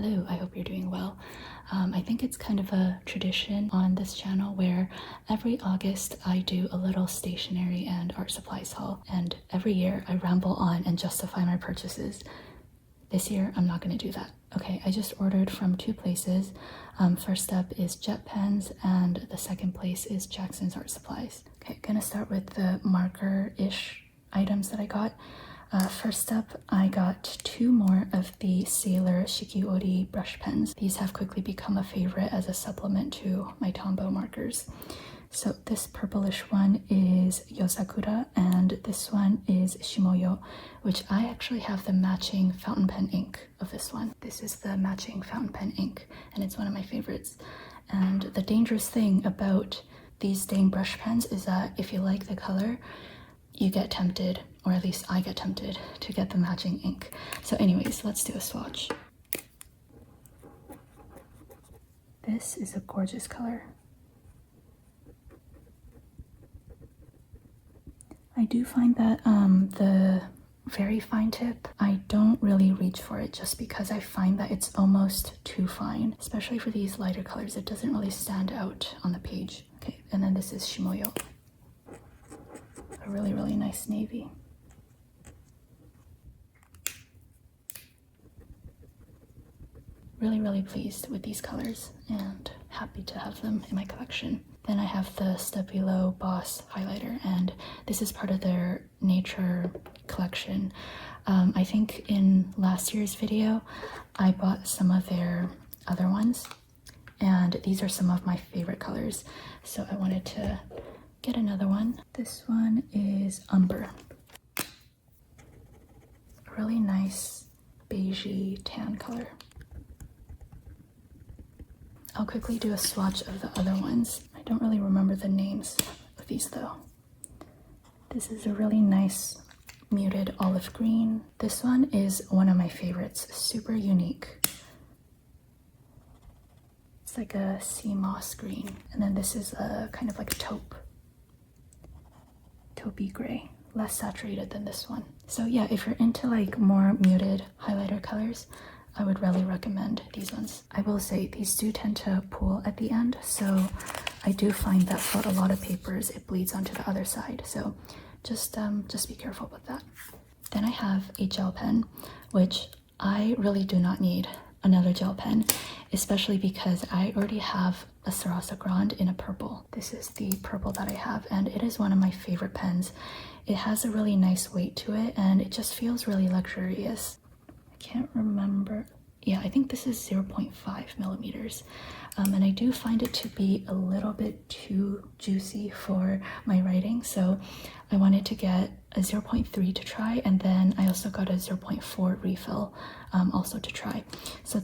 Hello, I hope you're doing well. I think it's kind of a tradition on this channel where every August I do a little stationery and art supplies haul, and every year I ramble on and justify my purchases. This year I'm not going to do that. Okay, I just ordered from two places. First up is JetPens and the second place is Jackson's Art Supplies. Okay, gonna start with the marker-ish items that I got. First up, I got two more of the Sailor Shikiori brush pens. These have quickly become a favorite as a supplement to my Tombow markers. So this purplish one is Yosakura and this one is Shimoyo, which I actually have the matching fountain pen ink of this one. This is the matching fountain pen ink and it's one of my favorites. And the dangerous thing about these dang brush pens is that if you like the color, you get tempted, or at least I get tempted, to get the matching ink. So anyways, let's do a swatch. This is a gorgeous color. I do find that the very fine tip, I don't really reach for it just because I find that it's almost too fine, especially for these lighter colors. It doesn't really stand out on the page. Okay, and then this is Shimoyo. A really, really nice navy. Really, really pleased with these colors and happy to have them in my collection. Then I have the Stabilo Boss highlighter, and this is part of their nature collection. I think in last year's video, I bought some of their other ones, and these are some of my favorite colors. So I wanted to get another one. This one is Umber. A really nice beigey tan color. I'll quickly do a swatch of the other ones. I don't really remember the names of these though. This is a really nice muted olive green. This one is one of my favorites, super unique. It's like a sea moss green. And then this is a kind of like a taupey gray, less saturated than this one. So yeah, if you're into like more muted highlighter colors, I would really recommend these ones. I will say these do tend to pool at the end, so I do find that for a lot of papers it bleeds onto the other side, so just be careful with that. Then I have a gel pen, which I really do not need another gel pen, especially because I already have a Sarasa Grande in a purple. This is the purple that I have, and it is one of my favorite pens. It has a really nice weight to it, and it just feels really luxurious. I can't remember. Yeah, I think this is 0.5 millimeters. And I do find it to be a little bit too juicy for my writing, so I wanted to get a 0.3 to try, and then I also got a 0.4 refill also to try. So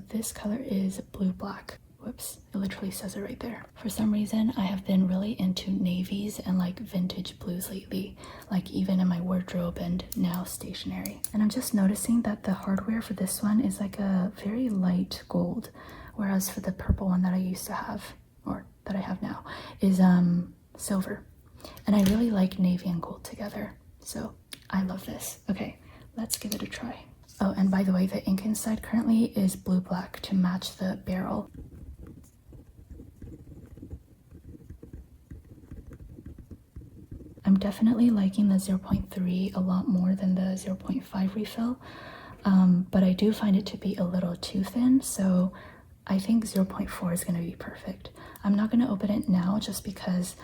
this color is blue black. Whoops, it literally says it right there. For some reason, I have been really into navies and like vintage blues lately, like even in my wardrobe and now stationery. And I'm just noticing that the hardware for this one is like a very light gold, whereas for the purple one that I used to have, or that I have now, is silver. And I really like navy and gold together, so I love this. Okay, let's give it a try. Oh, and by the way, the ink inside currently is blue black to match the barrel. I'm definitely liking the 0.3 a lot more than the 0.5 refill, but I do find it to be a little too thin, so I think 0.4 is going to be perfect. I'm not going to open it now just because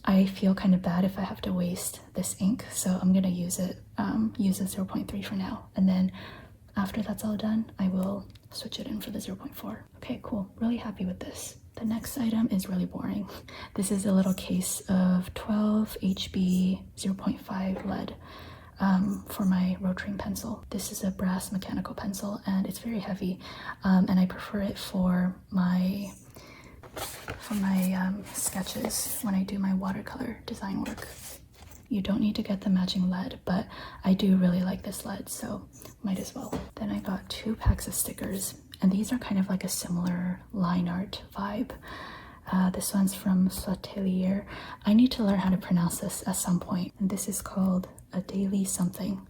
I feel kind of bad if I have to waste this ink, so I'm going to use a 0.3 for now, and then after that's all done, I will switch it in for the 0.4. Okay, cool. Really happy with this. The next item is really boring. This is a little case of 12 HB 0.5 lead for my rotring pencil. This is a brass mechanical pencil and it's very heavy, and I prefer it for my sketches when I do my watercolor design work. You don't need to get the matching lead, but I do really like this lead, so might as well. Then I got 2 packs of stickers, and these are kind of like a similar line art vibe. This one's from ᴬᴜ. I need to learn how to pronounce this at some point. And this is called A Daily Something.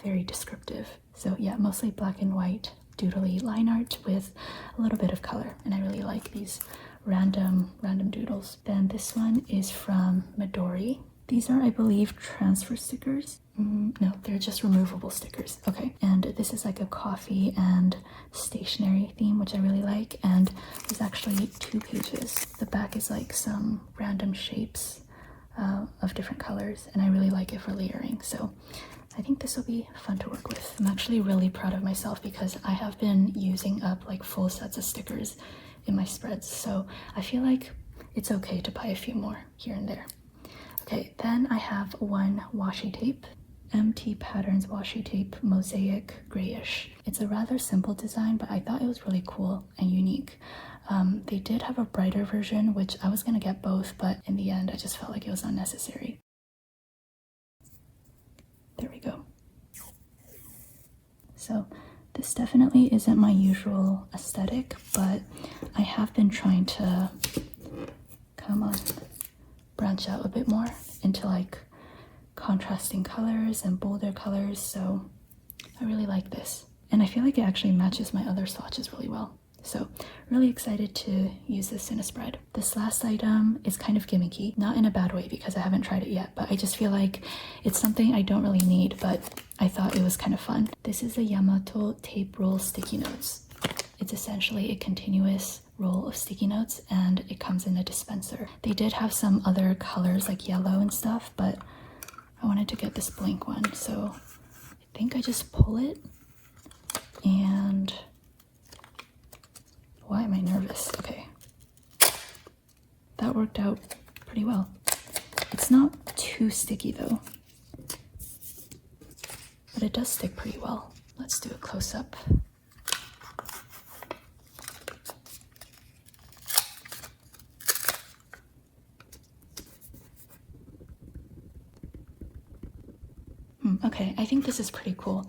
Very descriptive. So yeah, mostly black and white doodly line art with a little bit of color, and I really like these random doodles. Then this one is from Midori. These are, I believe, transfer stickers. No, they're just removable stickers. Okay, and this is like a coffee and stationery theme, which I really like. And there's actually 2 pages. The back is like some random shapes of different colors, and I really like it for layering. So I think this will be fun to work with. I'm actually really proud of myself because I have been using up like full sets of stickers in my spreads. So I feel like it's okay to buy a few more here and there. Okay, then I have one washi tape. MT Patterns washi tape, mosaic grayish. It's a rather simple design, but I thought it was really cool and unique. They did have a brighter version, which I was gonna get both, but in the end I just felt like it was unnecessary. There we go. So this definitely isn't my usual aesthetic, but I have been trying to, come on, branch out a bit more into like contrasting colors and bolder colors, so I really like this. And I feel like it actually matches my other swatches really well. So really excited to use this in a spread. This last item is kind of gimmicky, not in a bad way because I haven't tried it yet, but I just feel like it's something I don't really need, but I thought it was kind of fun. This is the Yamato tape roll sticky notes. It's essentially a continuous roll of sticky notes, and it comes in a dispenser. They did have some other colors like yellow and stuff, but I wanted to get this blank one, so I think I just pull it, and why am I nervous? Okay, that worked out pretty well. It's not too sticky though, but it does stick pretty well. Let's do a close-up. Okay, I think this is pretty cool.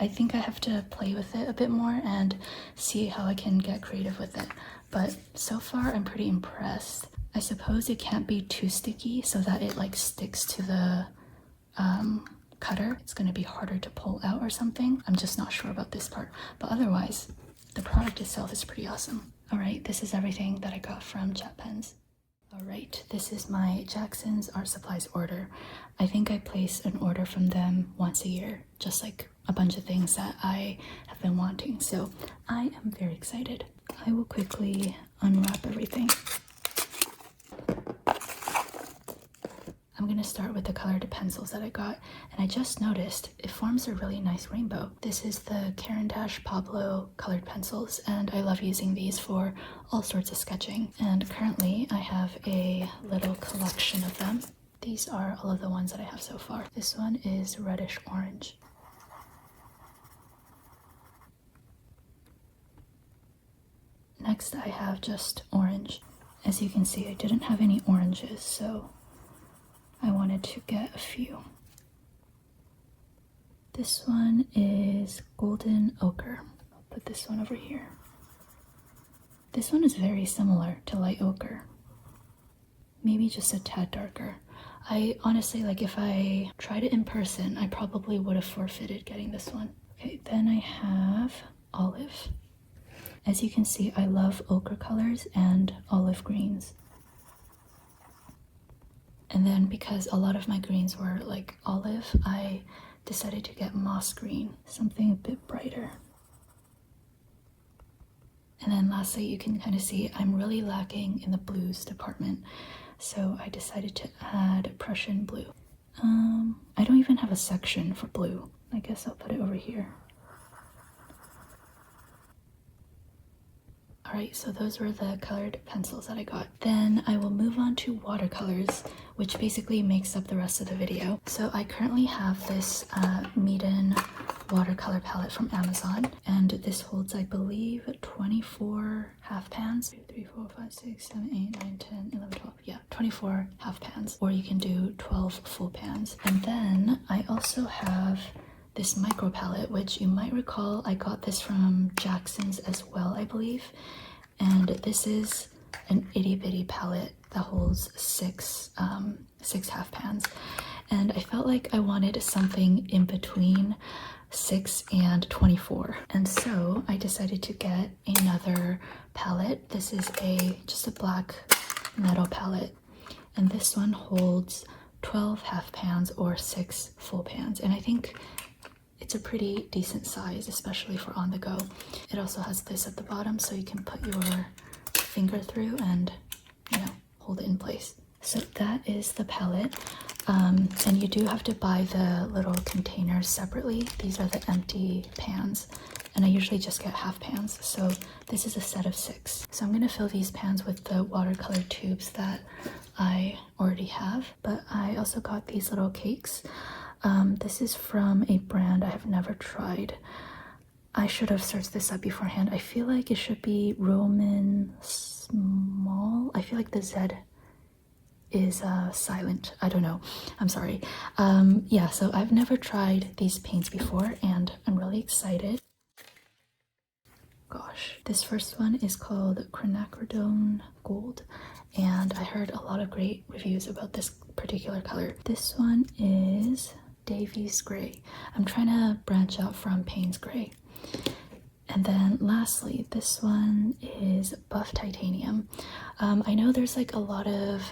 I think I have to play with it a bit more and see how I can get creative with it. But so far, I'm pretty impressed. I suppose it can't be too sticky so that it like sticks to the cutter. It's going to be harder to pull out or something. I'm just not sure about this part. But otherwise, the product itself is pretty awesome. All right, this is everything that I got from JetPens. Alright, this is my Jackson's Art Supplies order. I think I place an order from them once a year, just like a bunch of things that I have been wanting, so I am very excited. I will quickly unwrap everything. I'm going to start with the colored pencils that I got, and I just noticed it forms a really nice rainbow. This is the Caran d'Ache Pablo colored pencils, and I love using these for all sorts of sketching. And currently I have a little collection of them. These are all of the ones that I have so far. This one is reddish orange. Next I have just orange. As you can see, I didn't have any oranges, so I wanted to get a few. This one is golden ochre. I'll put this one over here. This one is very similar to light ochre. Maybe just a tad darker. I honestly, like, if I tried it in person, I probably would have forfeited getting this one. Okay, then I have olive. As you can see, I love ochre colors and olive greens. And then because a lot of my greens were like olive, I decided to get moss green, something a bit brighter. And then lastly, you can kind of see I'm really lacking in the blues department, so I decided to add Prussian blue. I don't even have a section for blue. I guess I'll put it over here. Alright, so those were the colored pencils that I got. Then I will move on to watercolors, which basically makes up the rest of the video. So I currently have this Meeden watercolor palette from Amazon, and this holds, I believe, 24 half pans. 2, 3, 4, 5, 6, 7, 8, 9, 10, 11, 12. Yeah, 24 half pans, or you can do 12 full pans. And then I also have this micro palette, which you might recall I got this from Jackson's as well, I believe. And this is an itty bitty palette that holds six half pans. And I felt like I wanted something in between 6 and 24. And so I decided to get another palette. This is just a black metal palette, and this one holds 12 half pans or 6 full pans, and I think it's a pretty decent size, especially for on the go. It also has this at the bottom so you can put your finger through and, you know, hold it in place. So that is the palette. And you do have to buy the little containers separately. These are the empty pans, and I usually just get half pans. So this is a set of 6. So I'm gonna fill these pans with the watercolor tubes that I already have, but I also got these little cakes. This is from a brand I have never tried. I should have searched this up beforehand. I feel like it should be Roman small. I feel like the Z is silent. I don't know. I'm sorry. Yeah, so I've never tried these paints before, and I'm really excited. Gosh, this first one is called Quinacridone Gold, and I heard a lot of great reviews about this particular color. This one is Davies Gray. I'm trying to branch out from Payne's Gray. And then lastly, this one is Buff Titanium. I know there's like a lot of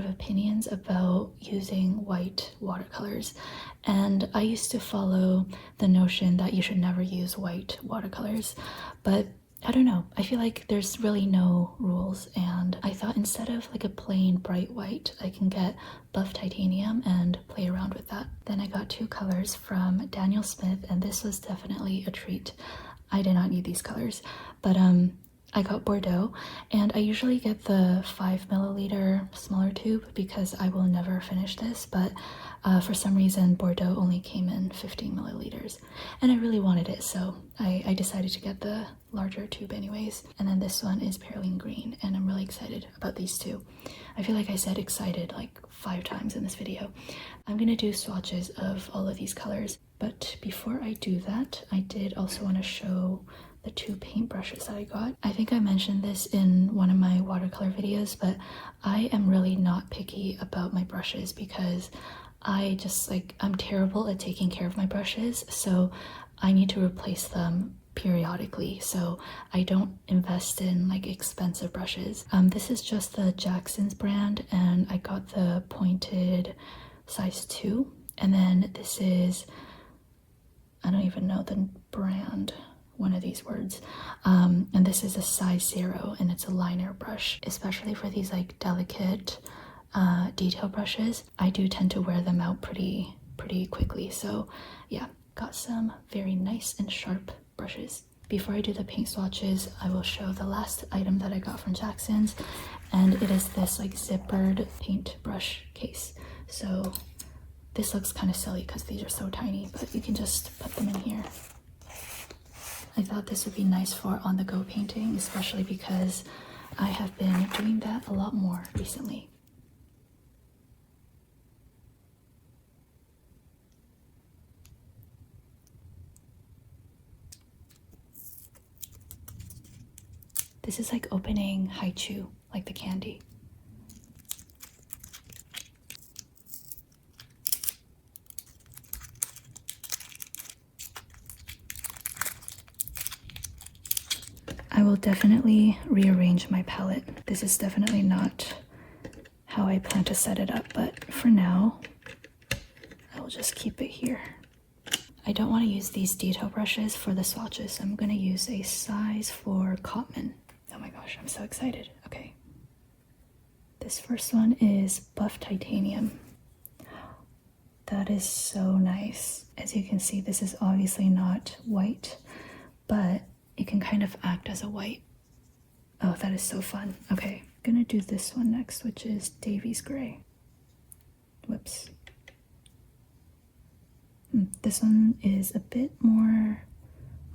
opinions about using white watercolors, and I used to follow the notion that you should never use white watercolors, but I don't know, I feel like there's really no rules, and I thought instead of like a plain bright white, I can get Buff Titanium and play around with that. Then I got 2 colors from Daniel Smith, and this was definitely a treat. I did not need these colors, but I got Bordeaux, and I usually get the 5 milliliter smaller tube because I will never finish this, but for some reason Bordeaux only came in 15 milliliters, and I really wanted it, so I decided to get the larger tube anyways. And then this one is Perylene Green, and I'm really excited about these two. I feel like I said excited like 5 times in this video. I'm gonna do swatches of all of these colors, but before I do that, I did also want to show the 2 paintbrushes that I got. I think I mentioned this in one of my watercolor videos, but I am really not picky about my brushes because I'm terrible at taking care of my brushes, so I need to replace them periodically, so I don't invest in like expensive brushes. This is just the Jackson's brand, and I got the pointed size 2, and then this is, I don't even know the brand, one of these words, and this is a size 0, and it's a liner brush. Especially for these like delicate detail brushes, I do tend to wear them out pretty quickly, so yeah, got some very nice and sharp brushes. Before I do the paint swatches, I will show the last item that I got from Jackson's, and it is this like zippered paintbrush case. So this looks kind of silly because these are so tiny, but you can just put them in here. I thought this would be nice for on-the-go painting, especially because I have been doing that a lot more recently. This is like opening haichu, like the candy. I will definitely rearrange my palette. This is definitely not how I plan to set it up, but for now, I will just keep it here. I don't want to use these detail brushes for the swatches. I'm going to use a size 4 Cotman. Oh my gosh, I'm so excited. Okay. This first one is Buff Titanium. That is so nice. As you can see, this is obviously not white, but it can kind of act as a white. Oh, that is so fun. Okay, I'm gonna do this one next, which is Davies Gray. Whoops. This one is a bit more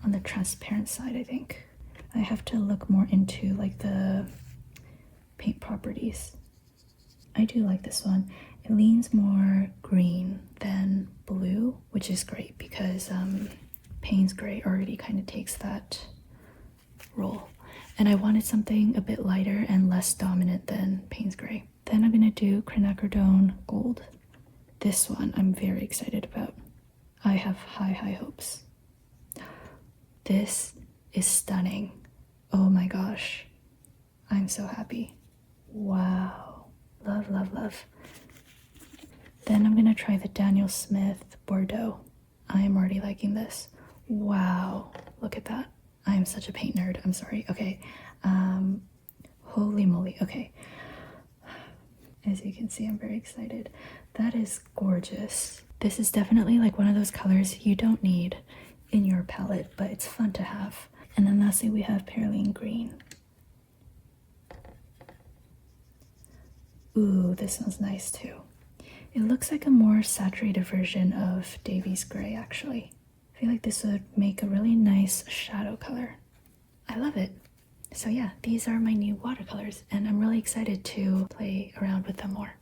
on the transparent side, I think. I have to look more into like the paint properties. I do like this one. It leans more green than blue, which is great because Payne's Gray already kind of takes that role. And I wanted something a bit lighter and less dominant than Payne's Gray. Then I'm gonna do Quinacridone Gold. This one I'm very excited about. I have high hopes. This is stunning. Oh my gosh. I'm so happy. Wow. Love, love, love. Then I'm gonna try the Daniel Smith Bordeaux. I am already liking this. Wow. Look at that. I am such a paint nerd. I'm sorry. Okay. Holy moly. Okay. As you can see, I'm very excited. That is gorgeous. This is definitely like one of those colors you don't need in your palette, but it's fun to have. And then lastly, we have Perylene Green. Ooh, this smells nice too. It looks like a more saturated version of Davy's Gray, actually. I feel like this would make a really nice shadow color. I love it. So yeah, these are my new watercolors, and I'm really excited to play around with them more.